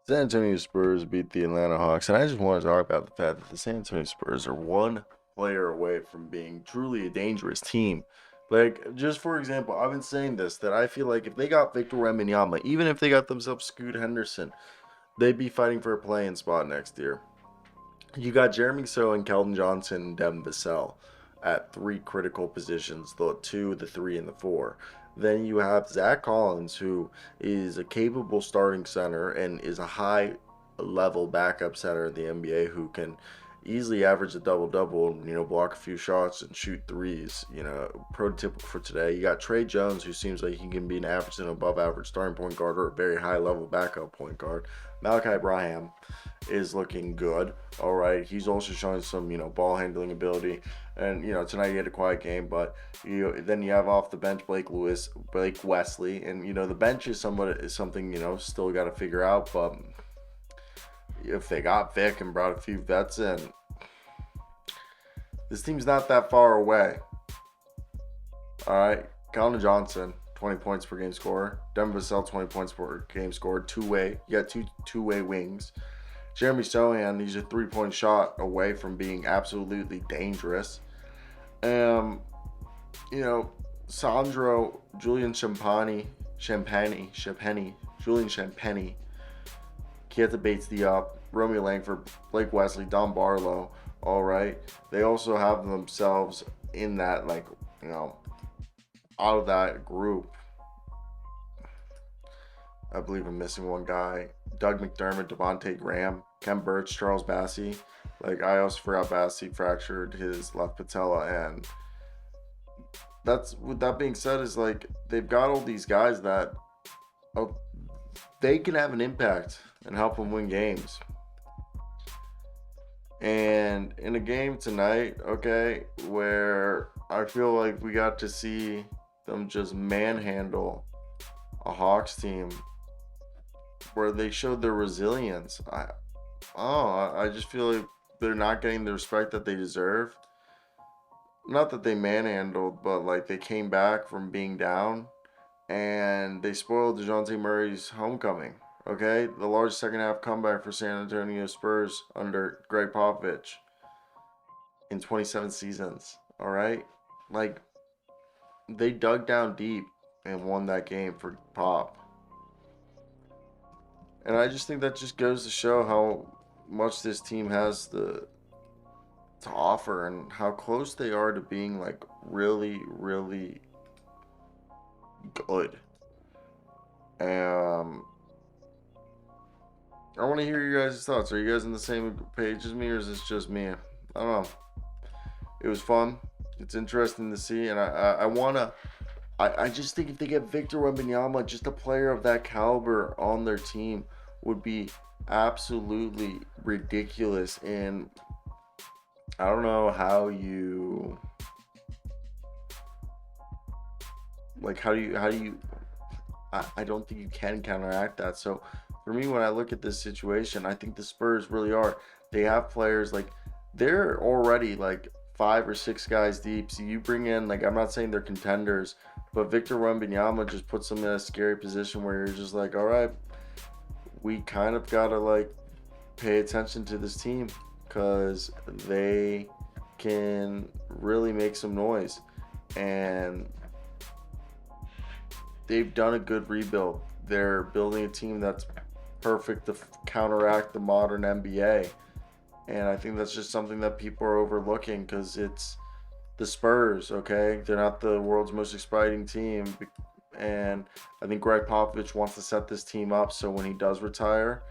San Antonio Spurs beat the Atlanta Hawks, and I just want to talk about the fact that the San Antonio Spurs are one player away from being truly a dangerous team. Like, just for example, I've been saying this that I feel like if they got Victor Wembanyama, even if they got themselves Scoot Henderson, they'd be fighting for a play-in spot next year. You got Jeremy So and Keldon Johnson and Devin Vassell at three critical positions, the two, the three, and the four. Then you have Zach Collins, who is a capable starting center and is a high level backup center in the NBA who can easily average a double double, block a few shots and shoot threes, prototypical for today. You got Trae Jones, who seems like he can be an average and above average starting point guard or a very high level backup point guard. Malachi Braham is looking good. All right, he's also showing some ball handling ability, and tonight he had a quiet game, but then you have off the bench Blake Wesley, and the bench is something still got to figure out. But if they got Vic and brought a few vets in, this team's not that far away. All right, Keldon Johnson, 20 points per game scorer. Devin Vassell, 20 points per game scorer. Two-way. You got two-way wings. Jeremy Sohan, he's a three-point shot away from being absolutely dangerous. Sandro, Julian Julian Champagny, Keita Bates-Diop, Romeo Langford, Blake Wesley, Don Barlow. All right. They also have themselves in that, out of that group. I believe I'm missing one guy. Doug McDermott, Devontae Graham, Ken Burch, Charles Bassey. I also forgot Bassey fractured his left patella, and with that being said, is they've got all these guys that they can have an impact and help them win games. And in a game tonight, okay, where I feel like we got to see them just manhandle a Hawks team where they showed their resilience. I just feel like they're not getting the respect that they deserve. Not that they manhandled, but they came back from being down and they spoiled Dejounte Murray's homecoming. Okay, the largest second half comeback for San Antonio Spurs under Greg Popovich in 27 seasons. All right, they dug down deep and won that game for Pop. And I just think that just goes to show how much this team has to offer and how close they are to being really, really good. I want to hear your guys' thoughts. Are you guys on the same page as me, or is this just me? I don't know. It was fun. It's interesting to see, and I just think if they get Victor Wembanyama, just a player of that caliber on their team would be absolutely ridiculous. And I don't know how you I don't think you can counteract that. So for me, when I look at this situation, I think the Spurs really are. They have players they're already 5 or 6 guys deep. So you bring in I'm not saying they're contenders, but Victor Wembanyama just puts them in a scary position where you're just all right, we kind of gotta pay attention to this team because they can really make some noise, and they've done a good rebuild. They're building a team that's perfect to counteract the modern NBA. And I think that's just something that people are overlooking because it's the Spurs, okay? They're not the world's most exciting team. And I think Greg Popovich wants to set this team up so when he does retire,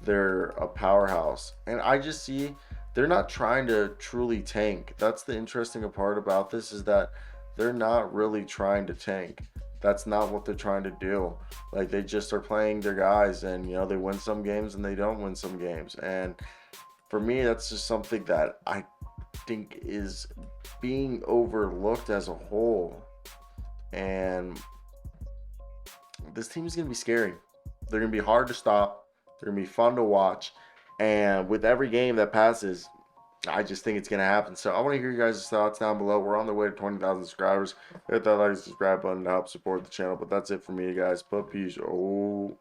they're a powerhouse. And I just see they're not trying to truly tank. That's the interesting part about this, is that they're not really trying to tank. That's not what they're trying to do. They just are playing their guys, and they win some games and they don't win some games. And for me, that's just something that I think is being overlooked as a whole. And this team is going to be scary. They're going to be hard to stop. They're going to be fun to watch. And with every game that passes, I just think it's going to happen. So I want to hear you guys' thoughts down below. We're on the way to 20,000 subscribers. Hit that like and subscribe button to help support the channel. But that's it for me, guys. But peace. Oh.